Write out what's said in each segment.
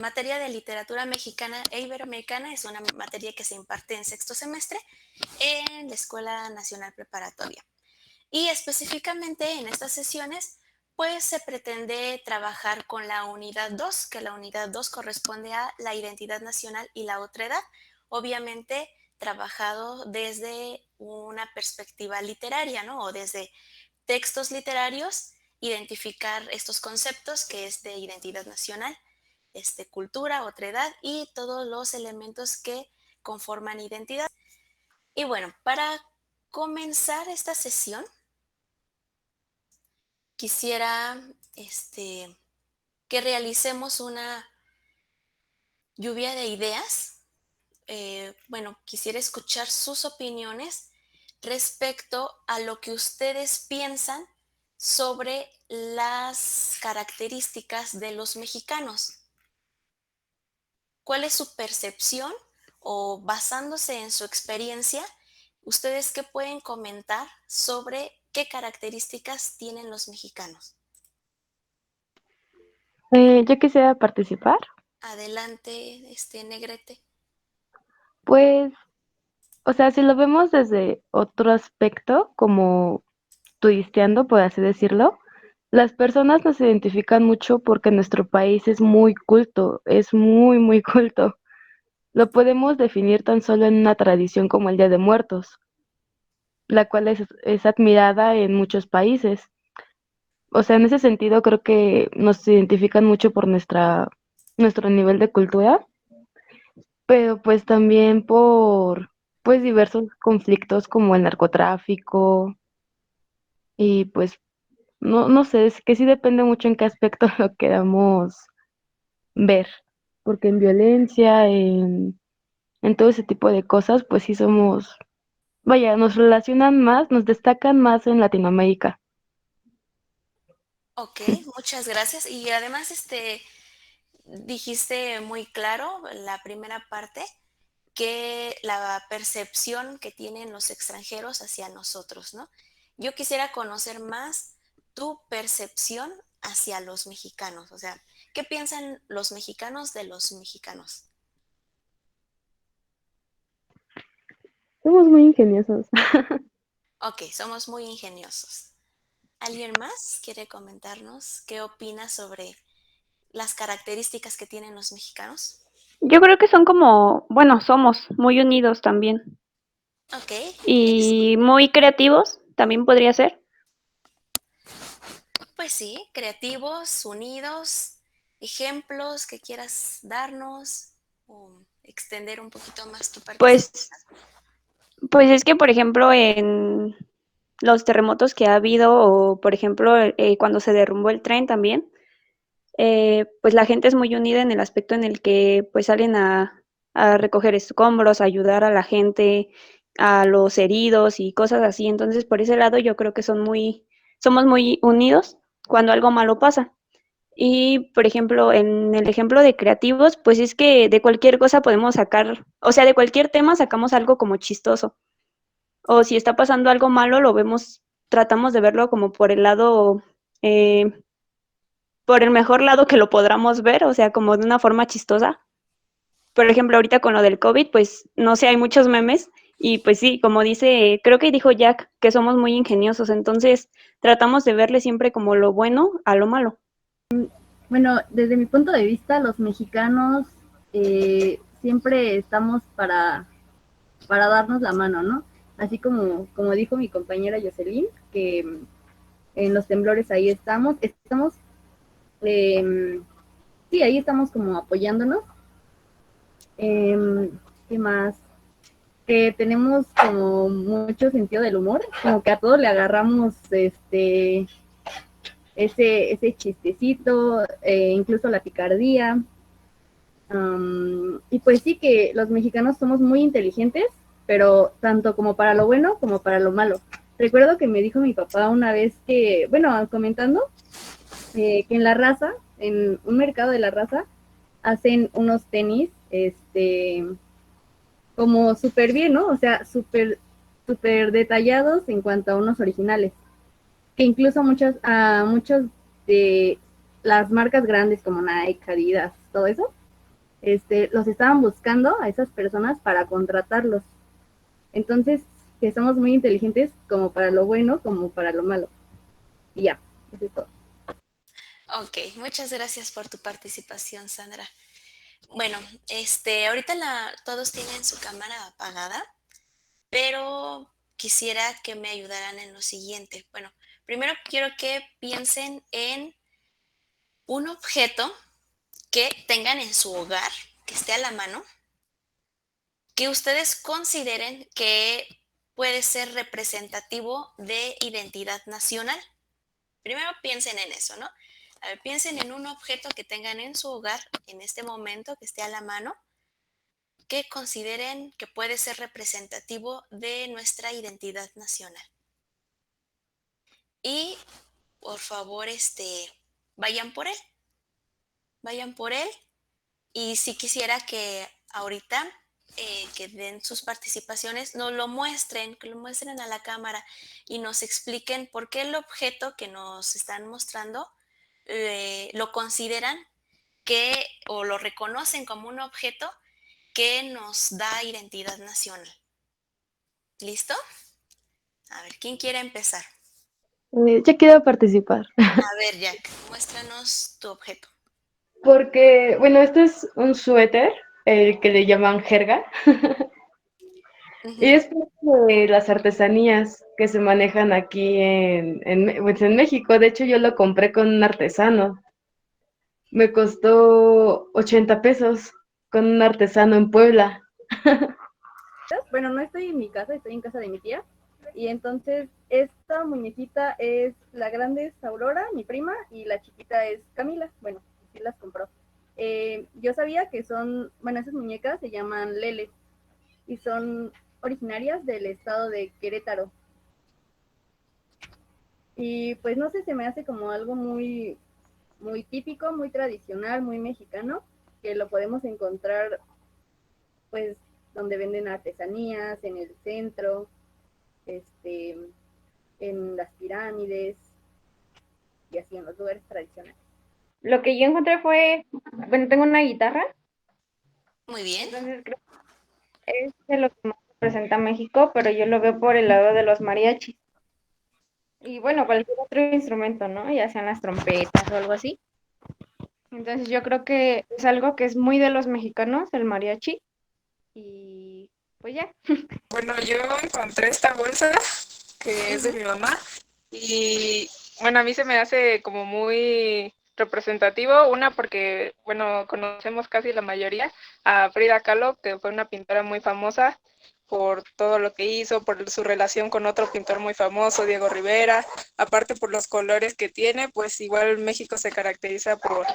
Materia de literatura mexicana e iberoamericana es una materia que se imparte en sexto semestre en la Escuela Nacional Preparatoria. Y específicamente en estas sesiones, pues se pretende trabajar con la unidad 2, que la unidad 2 corresponde a la identidad nacional y la otredad, obviamente trabajado desde una perspectiva literaria, ¿no? O desde textos literarios, identificar estos conceptos que es de identidad nacional, cultura, otredad y todos los elementos que conforman identidad. Y bueno, para comenzar esta sesión, quisiera que realicemos una lluvia de ideas. Bueno, quisiera escuchar sus opiniones respecto a lo que ustedes piensan sobre las características de los mexicanos. ¿Cuál es su percepción o basándose en su experiencia, ustedes qué pueden comentar sobre qué características tienen los mexicanos? Yo quisiera participar. Adelante, Negrete. Pues, o sea, si lo vemos desde otro aspecto, como turisteando, por así decirlo, las personas nos identifican mucho porque nuestro país es muy culto, es muy, muy culto. Lo podemos definir tan solo en una tradición como el Día de Muertos, la cual es admirada en muchos países. O sea, en ese sentido creo que nos identifican mucho por nuestro nivel de cultura, pero pues también por pues diversos conflictos como el narcotráfico y pues no sé, es que sí depende mucho en qué aspecto lo queramos ver, porque en violencia, en todo ese tipo de cosas, pues sí somos, vaya, nos relacionan más, nos destacan más en Latinoamérica. Ok, muchas gracias. Y además, dijiste muy claro la primera parte, que la percepción que tienen los extranjeros hacia nosotros, ¿no? Yo quisiera conocer más tu percepción hacia los mexicanos, o sea, ¿qué piensan los mexicanos de los mexicanos? Somos muy ingeniosos. Ok, somos muy ingeniosos. ¿Alguien más quiere comentarnos qué opina sobre las características que tienen los mexicanos? Yo creo que son como, bueno, somos muy unidos también Ok, y muy creativos, también podría ser. pues sí, creativos, unidos, ejemplos que quieras darnos o extender un poquito más tu participación. Pues, pues es que, por ejemplo, en los terremotos que ha habido o, por ejemplo, cuando se derrumbó el tren también, pues la gente es muy unida en el aspecto en el que pues salen a recoger escombros, a ayudar a la gente, a los heridos y cosas así. Entonces, por ese lado yo creo que somos muy unidos cuando algo malo pasa. Y, por ejemplo, en el ejemplo de creativos, pues es que de cualquier cosa podemos sacar, o sea, de cualquier tema sacamos algo como chistoso. O si está pasando algo malo, lo vemos, tratamos de verlo como por el lado, eh, por el mejor lado que lo podamos ver, o sea, como de una forma chistosa. Por ejemplo, ahorita con lo del COVID, pues no sé, hay muchos memes y pues sí, como dice, creo que dijo Jack, que somos muy ingeniosos, entonces tratamos de verle siempre como lo bueno a lo malo. Bueno, desde mi punto de vista, los mexicanos siempre estamos para darnos la mano, ¿no? Así como dijo mi compañera Jocelyn, que en los temblores ahí estamos, sí, ahí estamos como apoyándonos. ¿Qué más? Que tenemos como mucho sentido del humor, como que a todos le agarramos ese chistecito, incluso la picardía. Y pues sí que los mexicanos somos muy inteligentes, pero tanto como para lo bueno como para lo malo. Recuerdo que me dijo mi papá una vez que, bueno, comentando, que en La Raza, en un mercado de La Raza, hacen unos tenis, como súper bien, ¿no? O sea, súper detallados en cuanto a unos originales. Que incluso muchos de las marcas grandes como Nike, Adidas, todo eso, los estaban buscando a esas personas para contratarlos. Entonces, que somos muy inteligentes como para lo bueno como para lo malo. Y ya, eso es todo. Ok, muchas gracias por tu participación, Sandra. Bueno, ahorita todos tienen su cámara apagada, pero quisiera que me ayudaran en lo siguiente. Bueno, primero quiero que piensen en un objeto que tengan en su hogar, que esté a la mano, que ustedes consideren que puede ser representativo de identidad nacional. Primero piensen en eso, ¿no? A ver, piensen en un objeto que tengan en su hogar en este momento, que esté a la mano, que consideren que puede ser representativo de nuestra identidad nacional. Y por favor, vayan por él, vayan por él. Y si quisiera que ahorita que den sus participaciones, nos lo muestren, que lo muestren a la cámara y nos expliquen por qué el objeto que nos están mostrando lo consideran o lo reconocen como un objeto que nos da identidad nacional. ¿Listo? A ver, ¿quién quiere empezar? Ya quiero participar. A ver, Jack, muéstranos tu objeto. Porque, bueno, este es un suéter, el que le llaman jerga, y es parte de las artesanías que se manejan aquí pues en México. De hecho, yo lo compré con un artesano. Me costó 80 pesos con un artesano en Puebla. Bueno, no estoy en mi casa, estoy en casa de mi tía. Y entonces esta muñequita es, la grande es Aurora, mi prima, y la chiquita es Camila. Bueno, sí las compró. Yo sabía que esas muñecas se llaman Lele y son originarias del estado de Querétaro. Y pues no sé, se me hace como algo muy, muy típico, muy tradicional, muy mexicano, que lo podemos encontrar pues donde venden artesanías, en el centro, en las pirámides y así en los lugares tradicionales. Lo que yo encontré fue, bueno, tengo una guitarra, Muy bien. entonces creo que es de lo que más representa México, pero yo lo veo por el lado de los mariachis. Y bueno, cualquier otro instrumento, ¿no? Ya sean las trompetas o algo así. Entonces yo creo que es algo que es muy de los mexicanos, el mariachi. Y pues ya. Bueno, yo encontré esta bolsa que es de mi mamá y bueno, a mí se me hace como muy representativo, una porque, bueno, conocemos casi la mayoría a Frida Kahlo, que fue una pintora muy famosa por todo lo que hizo, por su relación con otro pintor muy famoso, Diego Rivera, aparte por los colores que tiene, pues igual México se caracteriza por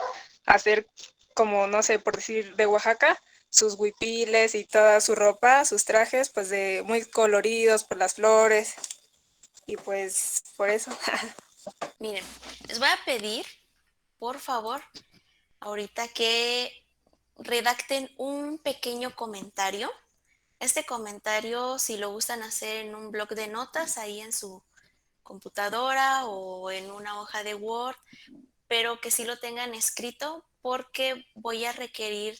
hacer como, no sé, por decir, de Oaxaca, sus huipiles y toda su ropa, sus trajes, pues de muy coloridos por las flores y pues por eso. Miren, les voy a pedir, por favor, ahorita que redacten un pequeño comentario. Este comentario, si lo gustan hacer en un bloc de notas, ahí en su computadora o en una hoja de Word, pero que sí lo tengan escrito porque voy a requerir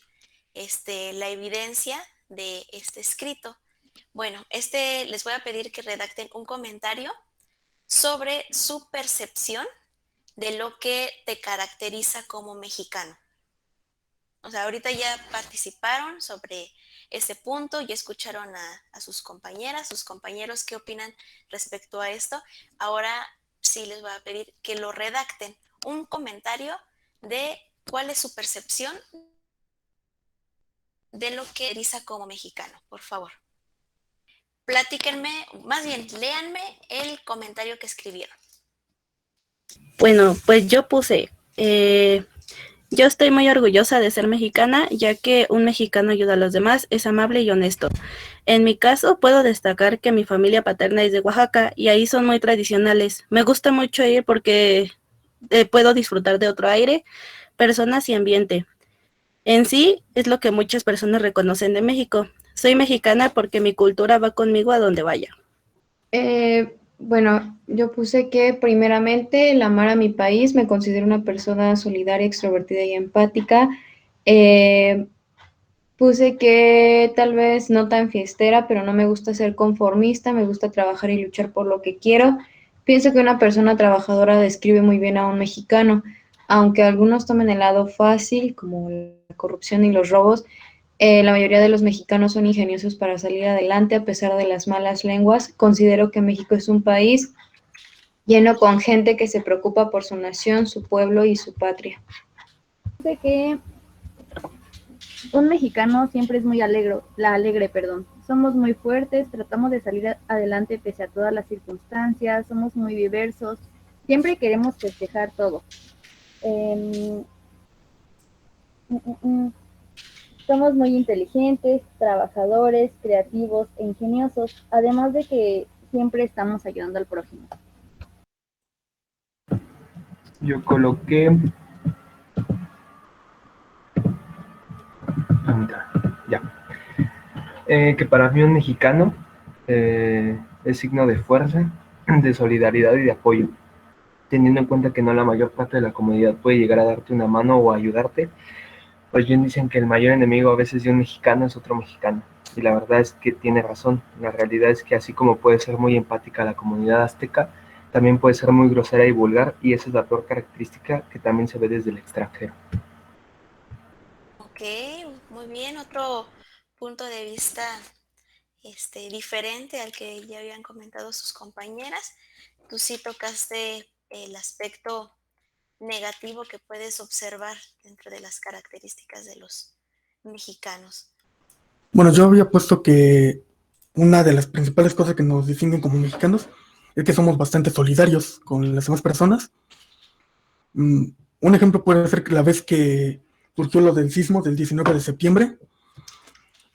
la evidencia de este escrito. Bueno, les voy a pedir que redacten un comentario sobre su percepción de lo que te caracteriza como mexicano. O sea, ahorita ya participaron sobre ese punto, ya escucharon a sus compañeras, sus compañeros qué opinan respecto a esto. Ahora sí les voy a pedir que lo redacten, un comentario de cuál es su percepción de lo que caracteriza como mexicano, por favor. Platíquenme, más bien, léanme el comentario que escribieron. Bueno, pues yo puse, yo estoy muy orgullosa de ser mexicana, ya que un mexicano ayuda a los demás, es amable y honesto. En mi caso, puedo destacar que mi familia paterna es de Oaxaca y ahí son muy tradicionales. Me gusta mucho ir porque puedo disfrutar de otro aire, personas y ambiente. En sí, es lo que muchas personas reconocen de México. Soy mexicana porque mi cultura va conmigo a donde vaya. Bueno, yo puse que primeramente el amar a mi país, me considero una persona solidaria, extrovertida y empática. Puse que tal vez no tan fiestera, pero no me gusta ser conformista, me gusta trabajar y luchar por lo que quiero. Pienso que una persona trabajadora describe muy bien a un mexicano, aunque algunos tomen el lado fácil, como la corrupción y los robos. La mayoría de los mexicanos son ingeniosos para salir adelante a pesar de las malas lenguas. Considero que México es un país lleno con gente que se preocupa por su nación, su pueblo y su patria. Sé que un mexicano siempre es muy alegre, perdón. Somos muy fuertes, tratamos de salir adelante pese a todas las circunstancias, somos muy diversos, siempre queremos festejar todo. Em, mm, mm, mm. Somos muy inteligentes, trabajadores, creativos e ingeniosos, además de que siempre estamos ayudando al prójimo. Yo coloqué, ya, que para mí un mexicano es signo de fuerza, de solidaridad y de apoyo, teniendo en cuenta que no la mayor parte de la comunidad puede llegar a darte una mano o ayudarte. Pues bien dicen que el mayor enemigo a veces de un mexicano es otro mexicano, y la verdad es que tiene razón. La realidad es que así como puede ser muy empática la comunidad azteca, también puede ser muy grosera y vulgar, y esa es la peor característica que también se ve desde el extranjero. Ok, muy bien. Otro punto de vista diferente al que ya habían comentado sus compañeras. Tú sí tocaste el aspecto negativo que puedes observar dentro de las características de los mexicanos. Bueno, yo había puesto que una de las principales cosas que nos distinguen como mexicanos es que somos bastante solidarios con las demás personas. Mm, un ejemplo puede ser que la vez que surgió lo del sismo del 19 de septiembre,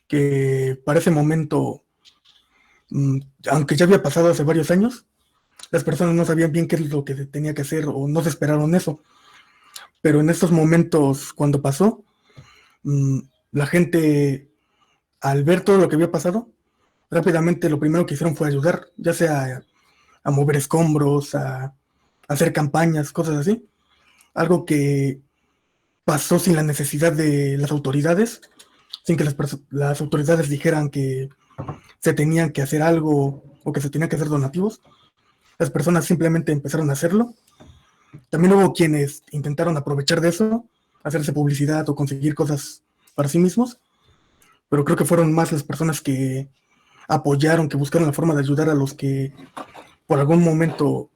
que para ese momento, mm, aunque ya había pasado hace varios años, las personas no sabían bien qué es lo que se tenía que hacer o no se esperaron eso. Pero en estos momentos, cuando pasó, mm, la gente, al ver todo lo que había pasado, rápidamente lo primero que hicieron fue ayudar, ya sea a mover escombros, a hacer campañas, cosas así. Algo que pasó sin la necesidad de las autoridades, sin que las autoridades dijeran que se tenían que hacer algo o que se tenían que hacer donativos. Las personas simplemente empezaron a hacerlo. También hubo quienes intentaron aprovechar de eso, hacerse publicidad o conseguir cosas para sí mismos, pero creo que fueron más las personas que apoyaron, que buscaron la forma de ayudar a los que por algún momento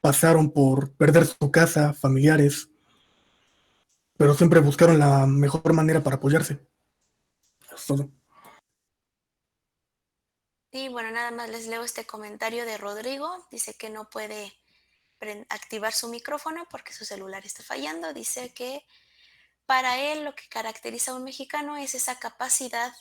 pasaron por perder su casa, familiares, pero siempre buscaron la mejor manera para apoyarse. Eso es todo. Y bueno, nada más les leo este comentario de Rodrigo. Dice que no puede activar su micrófono porque su celular está fallando. Dice que para él lo que caracteriza a un mexicano es esa capacidad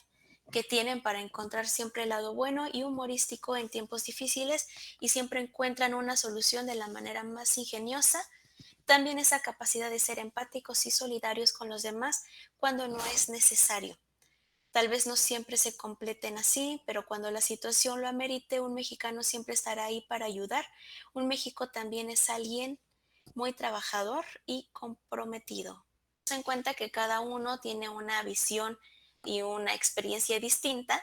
que tienen para encontrar siempre el lado bueno y humorístico en tiempos difíciles, y siempre encuentran una solución de la manera más ingeniosa. También esa capacidad de ser empáticos y solidarios con los demás cuando no es necesario. Tal vez no siempre se completen así, pero cuando la situación lo amerite, un mexicano siempre estará ahí para ayudar. Un México también es alguien muy trabajador y comprometido. Ten en cuenta que cada uno tiene una visión y una experiencia distinta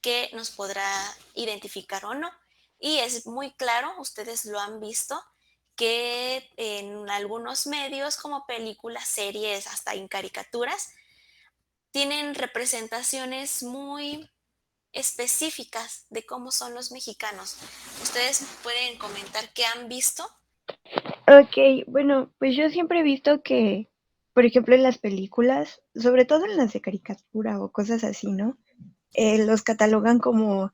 que nos podrá identificar o no. Y es muy claro, ustedes lo han visto, que en algunos medios como películas, series, hasta en caricaturas, tienen representaciones muy específicas de cómo son los mexicanos. ¿Ustedes pueden comentar qué han visto? Ok, bueno, pues yo siempre he visto que, por ejemplo, en las películas, sobre todo en las de caricatura o cosas así, ¿no? Los catalogan como,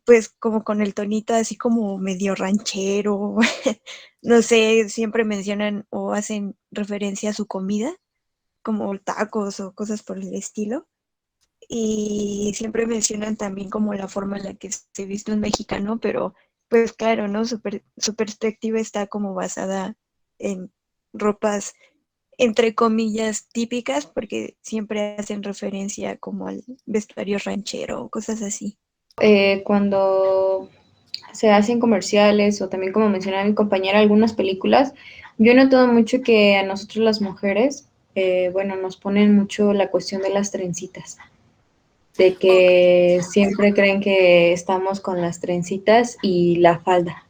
pues, como con el tonito así como medio ranchero, no sé, siempre mencionan o hacen referencia a su comida, como tacos o cosas por el estilo. Y siempre mencionan también como la forma en la que se viste un mexicano, pero pues claro, ¿no? Su perspectiva está como basada en ropas entre comillas típicas, porque siempre hacen referencia como al vestuario ranchero o cosas así. Cuando se hacen comerciales o también como mencionaba mi compañera, algunas películas, yo he notado mucho que a nosotros las mujeres bueno, nos ponen mucho la cuestión de las trencitas, de Ok. que siempre creen que estamos con las trencitas y la falda.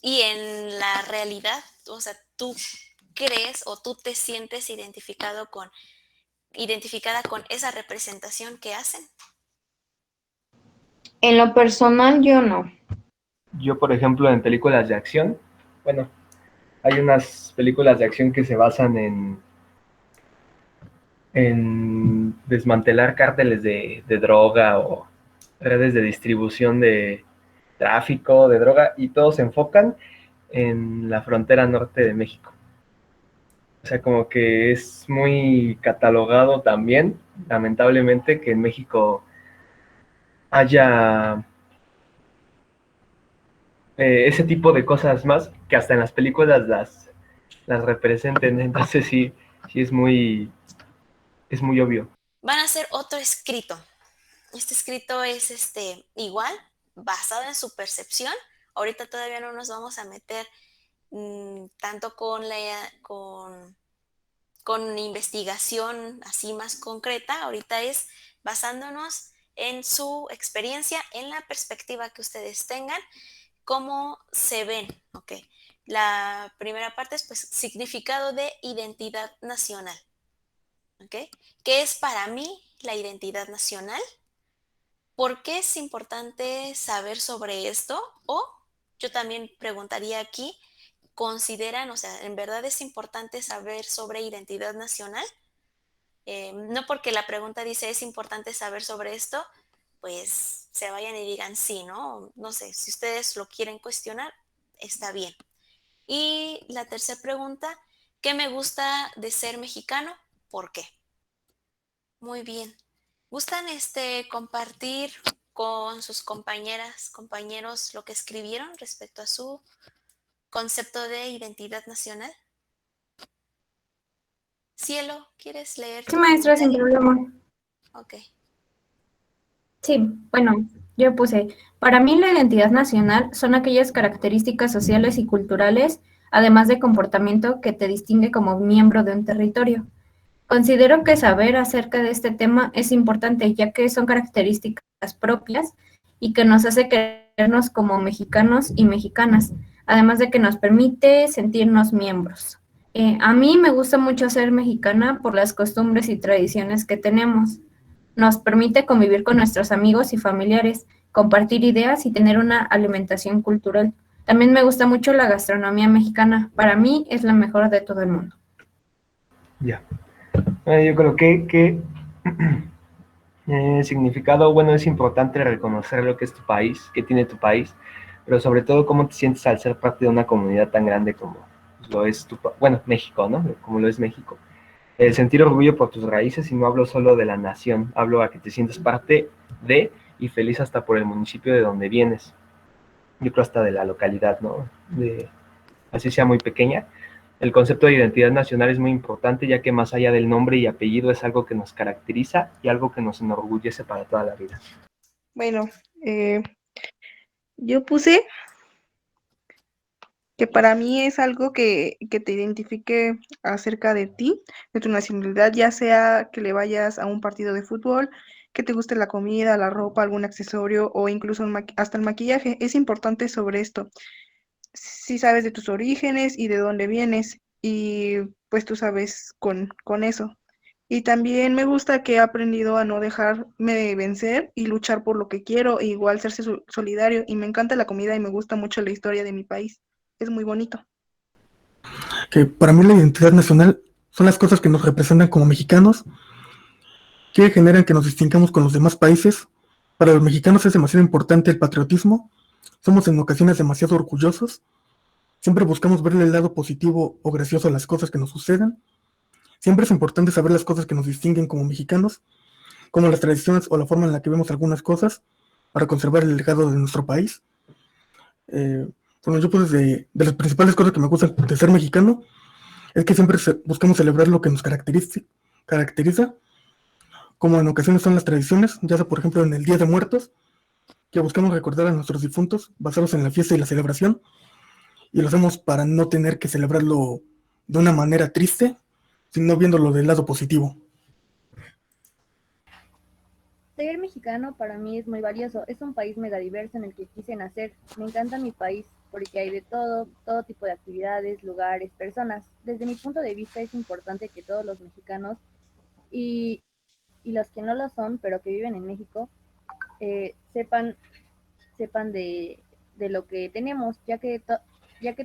Y en la realidad, o sea, ¿tú crees o tú te sientes identificada con esa representación que hacen? En lo personal, yo no. Yo, por ejemplo, en películas de acción, bueno, hay unas películas de acción que se basan en desmantelar cárteles de droga o redes de distribución de tráfico de droga y todos se enfocan en la frontera norte de México. O sea, como que es muy catalogado también, lamentablemente, que en México haya ese tipo de cosas más que hasta en las películas las representen. Entonces sí es muy obvio. Van a hacer otro escrito. Este escrito es igual, basado en su percepción. Ahorita todavía no nos vamos a meter tanto con investigación así más concreta. Ahorita es basándonos en su experiencia, en la perspectiva que ustedes tengan, cómo se ven, ¿ok? La primera parte es pues significado de identidad nacional, ¿ok? ¿Qué es para mí la identidad nacional? ¿Por qué es importante saber sobre esto? O yo también preguntaría aquí, ¿consideran, o sea, en verdad es importante saber sobre identidad nacional? No porque la pregunta dice es importante saber sobre esto, pues se vayan y digan sí, ¿no? No sé, si ustedes lo quieren cuestionar, está bien. Y la tercera pregunta, ¿qué me gusta de ser mexicano? ¿Por qué? Muy bien. ¿Gustan compartir con sus compañeras, compañeros lo que escribieron respecto a su concepto de identidad nacional? Cielo, ¿quieres leer Sí, tu maestra, sin comentario? problema. Ok. Sí, bueno, yo puse, para mí la identidad nacional son aquellas características sociales y culturales, además de comportamiento que te distingue como miembro de un territorio. Considero que saber acerca de este tema es importante, ya que son características propias y que nos hace creernos como mexicanos y mexicanas, además de que nos permite sentirnos miembros. A mí me gusta mucho ser mexicana por las costumbres y tradiciones que tenemos. Nos permite convivir con nuestros amigos y familiares, compartir ideas y tener una alimentación cultural. También me gusta mucho la gastronomía mexicana. Para mí es la mejor de todo el mundo. Ya. Yo creo que significado, bueno, es importante reconocer lo que es tu país, que tiene tu país, pero sobre todo cómo te sientes al ser parte de una comunidad tan grande como lo es bueno, México, ¿no? Como lo es México. El sentir orgullo por tus raíces, y no hablo solo de la nación, hablo a que te sientes parte de y feliz hasta por el municipio de donde vienes. Yo creo hasta de la localidad, ¿no? Así sea muy pequeña. El concepto de identidad nacional es muy importante, ya que más allá del nombre y apellido es algo que nos caracteriza y algo que nos enorgullece para toda la vida. Bueno, yo puse que para mí es algo que te identifique acerca de ti, de tu nacionalidad, ya sea que le vayas a un partido de fútbol, que te guste la comida, la ropa, algún accesorio o incluso hasta el maquillaje. Es importante sobre esto. Si sabes de tus orígenes y de dónde vienes, y pues tú sabes con eso. Y también me gusta que he aprendido a no dejarme de vencer y luchar por lo que quiero, e igual serse solidario. Y me encanta la comida y me gusta mucho la historia de mi país. Es muy bonito. Que para mí la identidad nacional son las cosas que nos representan como mexicanos, que generan que nos distingamos con los demás países. Para los mexicanos es demasiado importante el patriotismo, somos en ocasiones demasiado orgullosos, siempre buscamos verle el lado positivo o gracioso a las cosas que nos suceden, siempre es importante saber las cosas que nos distinguen como mexicanos, como las tradiciones o la forma en la que vemos algunas cosas, para conservar el legado de nuestro país. Bueno, yo pues de las principales cosas que me gustan de ser mexicano, es que siempre buscamos celebrar lo que nos caracteriza, como en ocasiones son las tradiciones, ya sea por ejemplo en el Día de Muertos, que buscamos recordar a nuestros difuntos basados en la fiesta y la celebración, y lo hacemos para no tener que celebrarlo de una manera triste, sino viéndolo del lado positivo. Ser mexicano para mí es muy valioso. Es un país mega diverso en el que quise nacer. Me encanta mi país porque hay de todo tipo de actividades, lugares, personas. Desde mi punto de vista es importante que todos los mexicanos y, y los que no lo son, pero que viven en México, sepan de lo que tenemos, ya que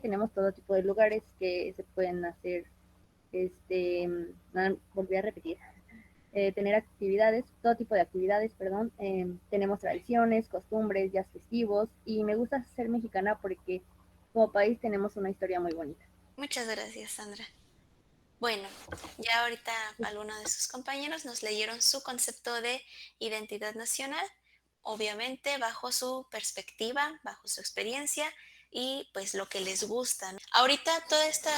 tenemos todo tipo de lugares que se pueden hacer, volví a repetir, tener actividades, todo tipo de actividades, perdón. Tenemos tradiciones, costumbres, días festivos y me gusta ser mexicana porque como país tenemos una historia muy bonita. Muchas gracias, Sandra. Bueno, ya ahorita algunos de sus compañeros nos leyeron su concepto de identidad nacional, obviamente bajo su perspectiva, bajo su experiencia y pues lo que les gusta, ¿no? Ahorita toda esta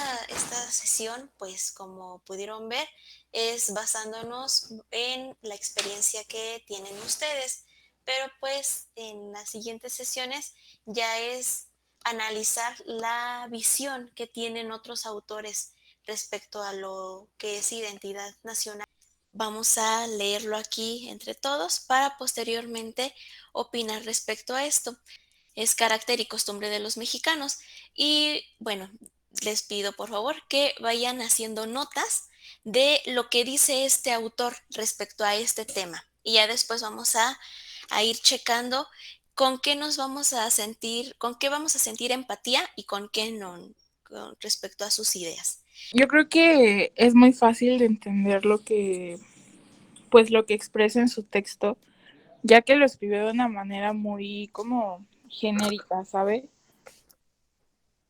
sesión, pues como pudieron ver, es basándonos en la experiencia que tienen ustedes, pero pues en las siguientes sesiones ya es analizar la visión que tienen otros autores respecto a lo que es identidad nacional. Vamos a leerlo aquí entre todos para posteriormente opinar respecto a esto. Es carácter y costumbre de los mexicanos. Y bueno, les pido por favor que vayan haciendo notas de lo que dice este autor respecto a este tema. Y ya después vamos a ir checando con qué nos vamos a sentir, con qué vamos a sentir empatía y con qué no, con respecto a sus ideas. Yo creo que es muy fácil de entender pues lo que expresa en su texto, ya que lo escribió de una manera muy como genérica, ¿sabe?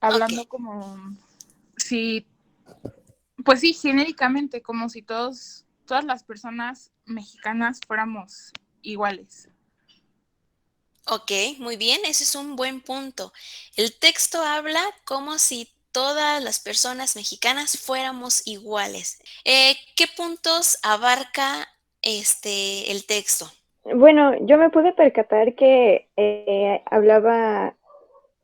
Hablando como si, pues sí, genéricamente, como si todas las personas mexicanas fuéramos iguales. Ok, muy bien, ese es un buen punto. El texto habla como si todas las personas mexicanas fuéramos iguales. ¿Qué puntos abarca el texto? Bueno, yo me pude percatar que hablaba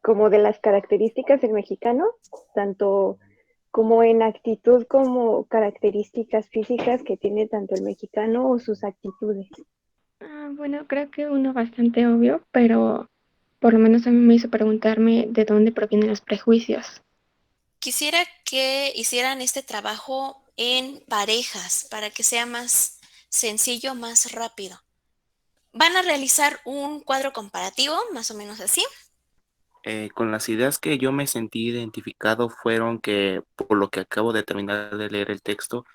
como de las características del mexicano, tanto como en actitud como características físicas que tiene tanto el mexicano o sus actitudes. Bueno, creo que uno bastante obvio, pero por lo menos a mí me hizo preguntarme de dónde provienen los prejuicios. Quisiera que hicieran este trabajo en parejas para que sea más sencillo, más rápido. Van a realizar un cuadro comparativo, más o menos así. Con las ideas que yo me sentí identificado fueron que, por lo que acabo de terminar de leer el texto,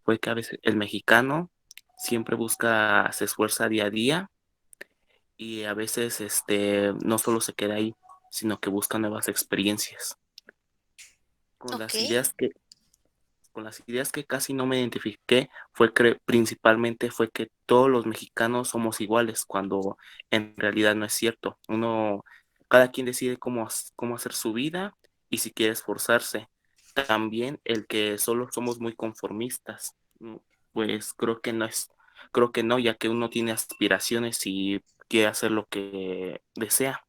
fue que a veces el mexicano siempre busca, se esfuerza día a día y a veces no solo se queda ahí, sino que busca nuevas experiencias. Con Ok. con las ideas que casi no me identifiqué fue que principalmente fue que todos los mexicanos somos iguales, cuando en realidad no es cierto. Cada quien decide cómo hacer su vida y si quiere esforzarse. También el que solo somos muy conformistas, pues creo que no, ya que uno tiene aspiraciones y quiere hacer lo que desea.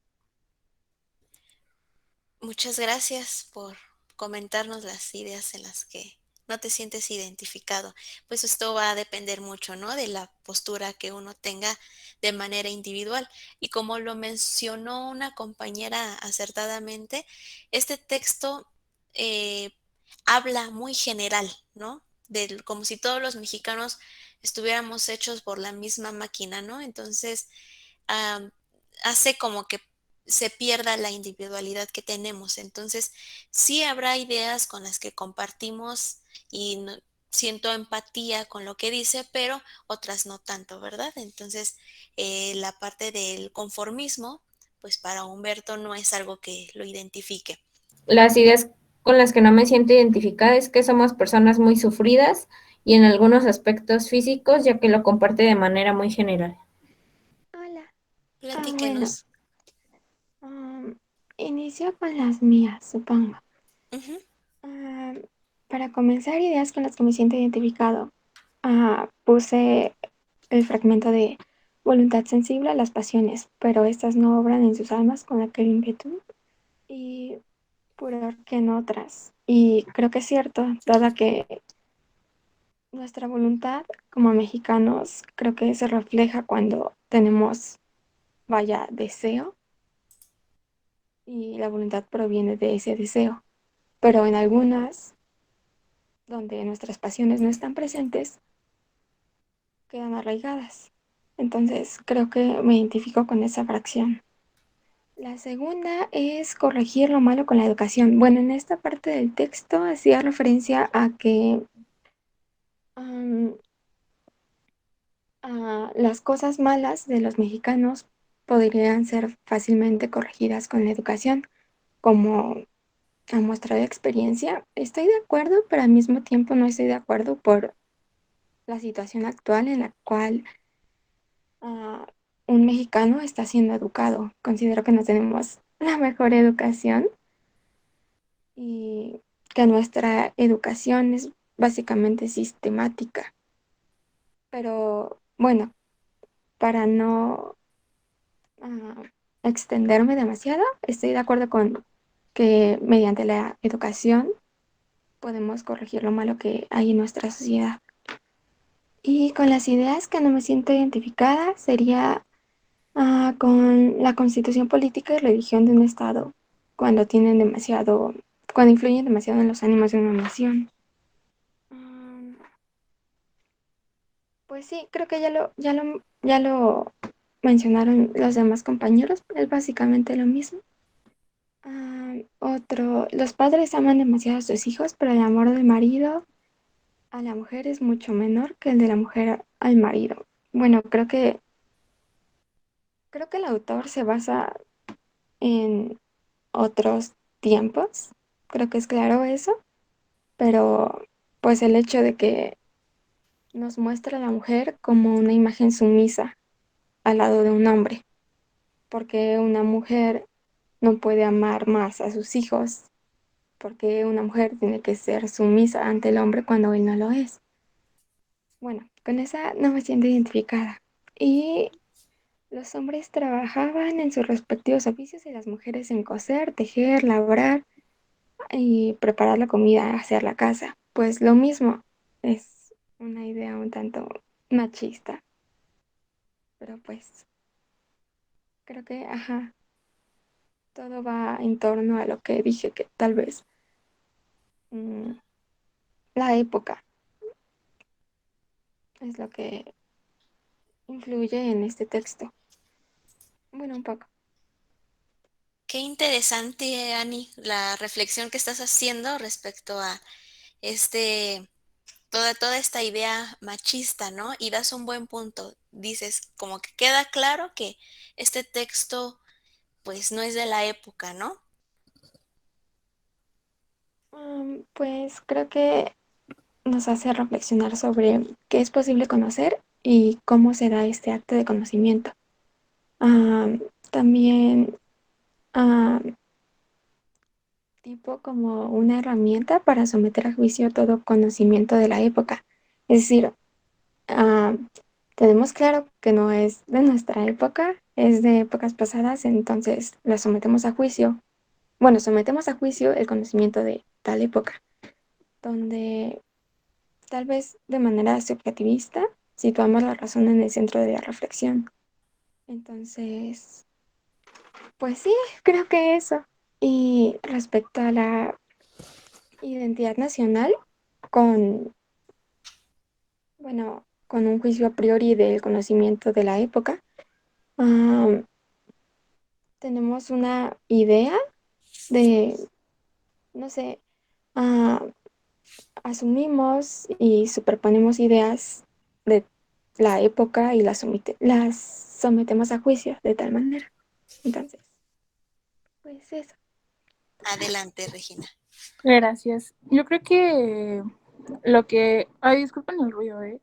Muchas gracias por comentarnos las ideas en las que no te sientes identificado. Pues esto va a depender mucho, ¿no? De la postura que uno tenga de manera individual. Y como lo mencionó una compañera acertadamente, este texto eh, habla muy general, ¿no? Como si todos los mexicanos estuviéramos hechos por la misma máquina, ¿no? Entonces, am, hace como que se pierda la individualidad que tenemos. Entonces, sí habrá ideas con las que compartimos y siento empatía con lo que dice, pero otras no tanto, ¿verdad? Entonces, la parte del conformismo, pues para Humberto no es algo que lo identifique. Las ideas con las que no me siento identificada es que somos personas muy sufridas y en algunos aspectos físicos, ya que lo comparte de manera muy general. Bueno, Platíquenos. inicio con las mías, supongo. Ujú. Para comenzar, ideas con las que me siento identificado. Puse el fragmento de voluntad sensible a las pasiones, pero estas no obran en sus almas con aquel inquietud y pudor que en otras. Y creo que es cierto, dada que nuestra voluntad como mexicanos creo que se refleja cuando tenemos, vaya, deseo y la voluntad proviene de ese deseo. Pero en algunas, donde nuestras pasiones no están presentes, quedan arraigadas. Entonces creo que me identifico con esa fracción. La segunda es corregir lo malo con la educación. Bueno, en esta parte del texto hacía referencia a que am, las cosas malas de los mexicanos podrían ser fácilmente corregidas con la educación, como a muestra de experiencia. Estoy de acuerdo, pero al mismo tiempo no estoy de acuerdo por la situación actual en la cual ah, un mexicano está siendo educado. Considero que no tenemos la mejor educación y que nuestra educación es básicamente sistemática. Pero bueno, para no ah, extenderme demasiado, estoy de acuerdo con que mediante la educación podemos corregir lo malo que hay en nuestra sociedad. Y con las ideas que no me siento identificada sería con la constitución política y religión de un estado cuando tienen demasiado, cuando influyen demasiado en los ánimos de una nación. Pues sí, creo que ya lo mencionaron los demás compañeros, es básicamente lo mismo. Otro, los padres aman demasiado a sus hijos, pero el amor del marido a la mujer es mucho menor que el de la mujer al marido. Bueno, creo que el autor se basa en otros tiempos, creo que es claro eso, pero pues el hecho de que nos muestra a la mujer como una imagen sumisa al lado de un hombre, porque una mujer no puede amar más a sus hijos, porque una mujer tiene que ser sumisa ante el hombre cuando él no lo es. Bueno, con esa no me siento identificada. Y los hombres trabajaban en sus respectivos oficios y las mujeres en coser, tejer, labrar y preparar la comida, hacer la casa. Pues lo mismo, es una idea un tanto machista, pero pues creo que, ajá, todo va en torno a lo que dije, que tal vez mm, la época es lo que influye en este texto. Bueno, un poco. Qué interesante, Ani, la reflexión que estás haciendo respecto a este, toda esta idea machista, ¿no? Y das un buen punto. Dices, como que queda claro que este texto, pues, no es de la época, ¿no? Pues creo que nos hace reflexionar sobre qué es posible conocer y cómo se da este acto de conocimiento. También tipo como una herramienta para someter a juicio todo conocimiento de la época. Es decir, tenemos claro que no es de nuestra época, es de épocas pasadas, entonces la sometemos a juicio. Bueno, sometemos a juicio el conocimiento de tal época, donde tal vez de manera subjetivista situamos la razón en el centro de la reflexión. Entonces, pues sí, creo que eso. Y respecto a la identidad nacional, con, bueno, con un juicio a priori del conocimiento de la época, am, tenemos una idea de, no sé, ah, asumimos y superponemos ideas de la época y las sometemos a juicio de tal manera. Entonces, pues eso. Adelante, Regina. Gracias. Yo creo que ay, disculpen el ruido, ¿eh?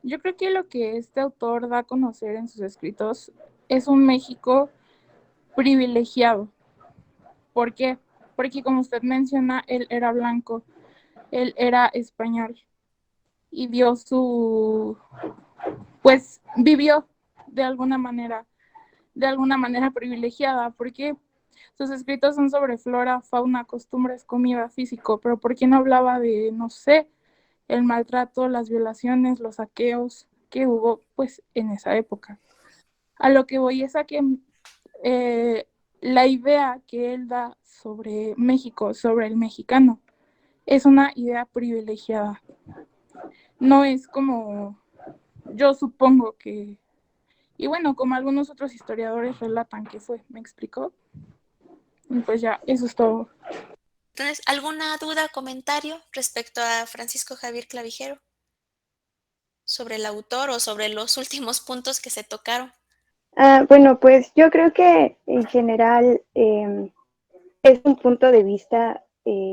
Yo creo que lo que este autor da a conocer en sus escritos es un México privilegiado. ¿Por qué? Porque como usted menciona, él era blanco, él era español y pues vivió de alguna manera privilegiada, porque sus escritos son sobre flora, fauna, costumbres, comida, físico, pero ¿por qué no hablaba de, no sé, el maltrato, las violaciones, los saqueos que hubo pues en esa época. A lo que voy es a que la idea que él da sobre México, sobre el mexicano, es una idea privilegiada. No es como yo supongo que, y bueno, como algunos otros historiadores relatan que fue, ¿me explicó? Y pues ya, eso es todo. Entonces, ¿alguna duda, comentario respecto a Francisco Javier Clavijero sobre el autor o sobre los últimos puntos que se tocaron? Bueno, pues yo creo que en general es un punto de vista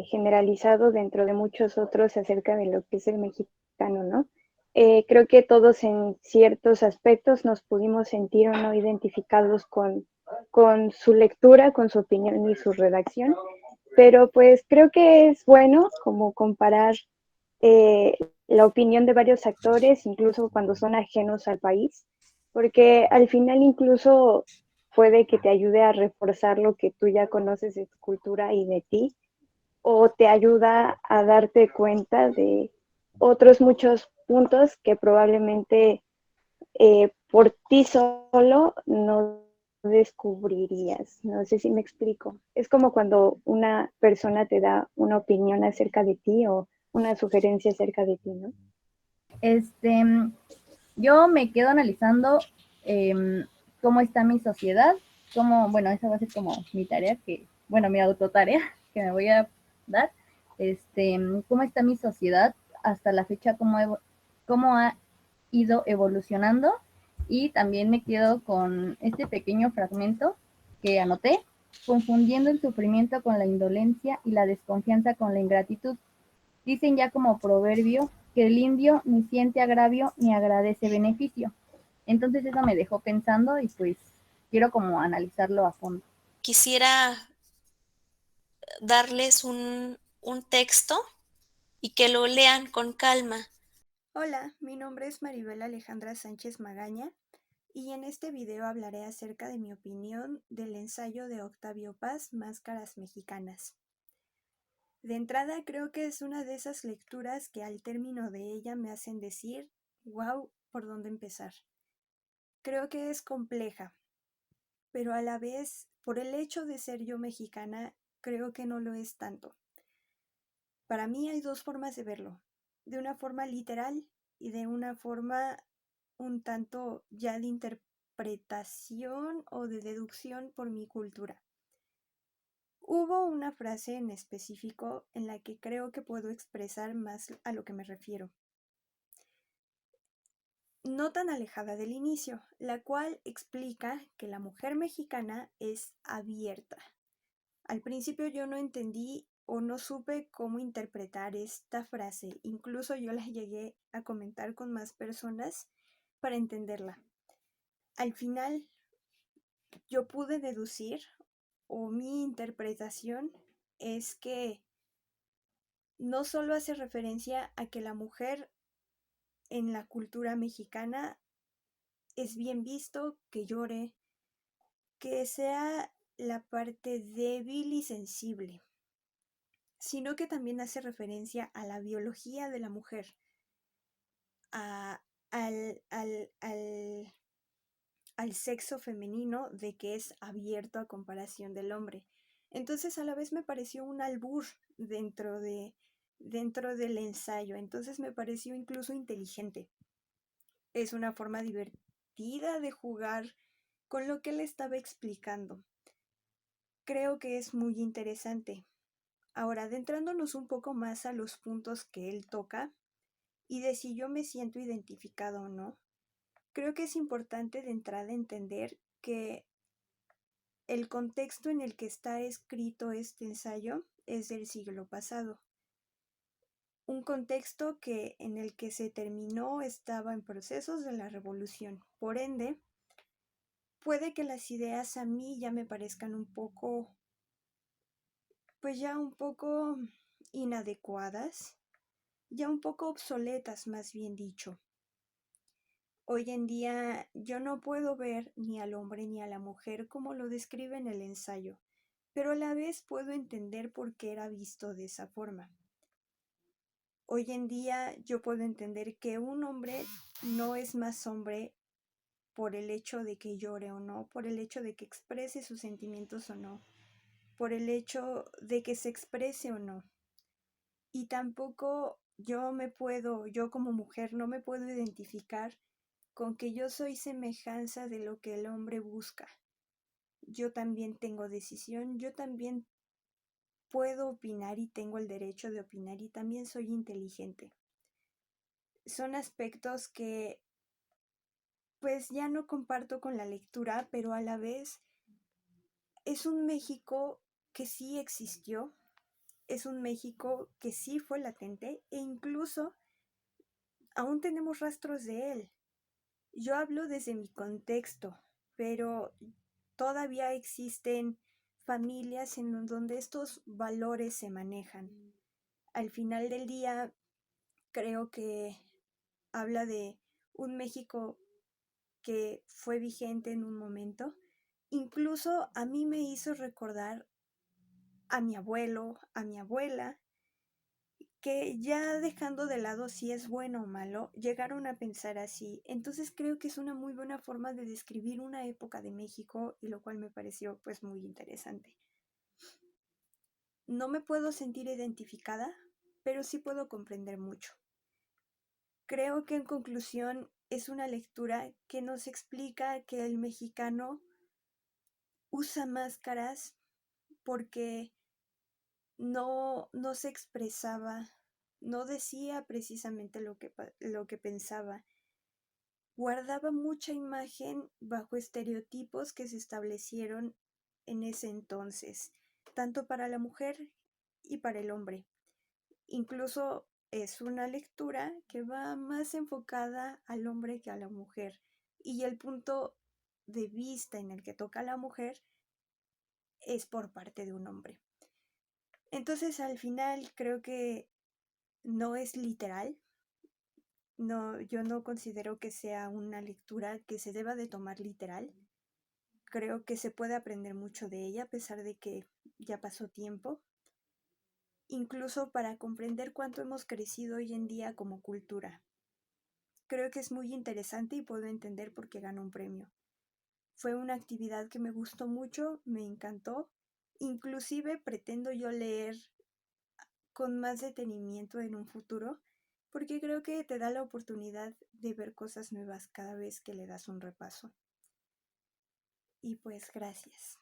generalizado dentro de muchos otros acerca de lo que es el mexicano, ¿no? Creo que todos en ciertos aspectos nos pudimos sentir o no identificados con su lectura, con su opinión y su redacción, pero pues creo que es bueno como comparar la opinión de varios actores, incluso cuando son ajenos al país, porque al final incluso puede que te ayude a reforzar lo que tú ya conoces de tu cultura y de ti, o te ayuda a darte cuenta de otros muchos puntos que probablemente por ti solo no descubrirías. No sé si me explico. Es como cuando una persona te da una opinión acerca de ti o una sugerencia acerca de ti, ¿no? Yo me quedo analizando cómo está mi sociedad, bueno, esa va a ser como mi tarea, mi autotarea que me voy a dar, cómo está mi sociedad hasta la fecha, cómo ha ido evolucionando, y también me quedo con este pequeño fragmento que anoté: confundiendo el sufrimiento con la indolencia y la desconfianza con la ingratitud. Dicen ya como proverbio que el indio ni siente agravio ni agradece beneficio. Entonces eso me dejó pensando y pues quiero como analizarlo a fondo. Quisiera darles un texto y que lo lean con calma. Hola, mi nombre es Maribel Alejandra Sánchez Magaña y en este video hablaré acerca de mi opinión del ensayo de Octavio Paz, Máscaras Mexicanas. De entrada creo que es una de esas lecturas que al término de ella me hacen decir, wow, ¿por dónde empezar? Creo que es compleja, pero a la vez, por el hecho de ser yo mexicana, creo que no lo es tanto. Para mí hay dos formas de verlo, de una forma literal y de una forma un tanto ya de interpretación o de deducción por mi cultura. Hubo una frase en específico en la que creo que puedo expresar más a lo que me refiero. No tan alejada del inicio, la cual explica que la mujer mexicana es abierta. Al principio yo no entendí o no supe cómo interpretar esta frase, incluso yo la llegué a comentar con más personas para entenderla. Al final yo pude deducir, o mi interpretación es que no solo hace referencia a que la mujer en la cultura mexicana es bien visto que llore, que sea la parte débil y sensible, sino que también hace referencia a la biología de la mujer, al sexo femenino, de que es abierto a comparación del hombre. Entonces a la vez me pareció un albur dentro del ensayo, entonces me pareció incluso inteligente. Es una forma divertida de jugar con lo que él estaba explicando. Creo que es muy interesante. Ahora, adentrándonos un poco más a los puntos que él toca y de si yo me siento identificado o no, creo que es importante de entrada entender que el contexto en el que está escrito este ensayo es del siglo pasado. Un contexto en el que se terminó estaba en procesos de la revolución. Por ende, puede que las ideas a mí ya me parezcan un poco inadecuadas, ya un poco obsoletas, más bien dicho. Hoy en día yo no puedo ver ni al hombre ni a la mujer como lo describe en el ensayo, pero a la vez puedo entender por qué era visto de esa forma. hoy en día yo puedo entender que un hombre no es más hombre por el hecho de que llore o no, por el hecho de que exprese sus sentimientos o no, por el hecho de que se exprese o no. Y tampoco yo como mujer no me puedo identificar con que yo soy semejanza de lo que el hombre busca. Yo también tengo decisión, yo también puedo opinar y tengo el derecho de opinar y también soy inteligente. Son aspectos que pues ya no comparto con la lectura, pero a la vez es un México que sí existió, es un México que sí fue latente e incluso aún tenemos rastros de él. Yo hablo desde mi contexto, pero todavía existen familias en donde estos valores se manejan. Al final del día, creo que habla de un México que fue vigente en un momento. Incluso a mí me hizo recordar a mi abuelo, a mi abuela, que ya dejando de lado si es bueno o malo, llegaron a pensar así. Entonces creo que es una muy buena forma de describir una época de México y lo cual me pareció pues muy interesante. No me puedo sentir identificada, pero sí puedo comprender mucho. Creo que en conclusión es una lectura que nos explica que el mexicano usa máscaras porque no se expresaba, no decía precisamente lo que pensaba. Guardaba mucha imagen bajo estereotipos que se establecieron en ese entonces, tanto para la mujer y para el hombre. Incluso es una lectura que va más enfocada al hombre que a la mujer. Y el punto de vista en el que toca a la mujer es por parte de un hombre. Entonces al final creo que no es literal. No, yo no considero que sea una lectura que se deba de tomar literal. Creo que se puede aprender mucho de ella a pesar de que ya pasó tiempo. Incluso para comprender cuánto hemos crecido hoy en día como cultura. Creo que es muy interesante y puedo entender por qué ganó un premio. Fue una actividad que me gustó mucho, me encantó. Inclusive pretendo yo leer con más detenimiento en un futuro, porque creo que te da la oportunidad de ver cosas nuevas cada vez que le das un repaso. Y pues gracias.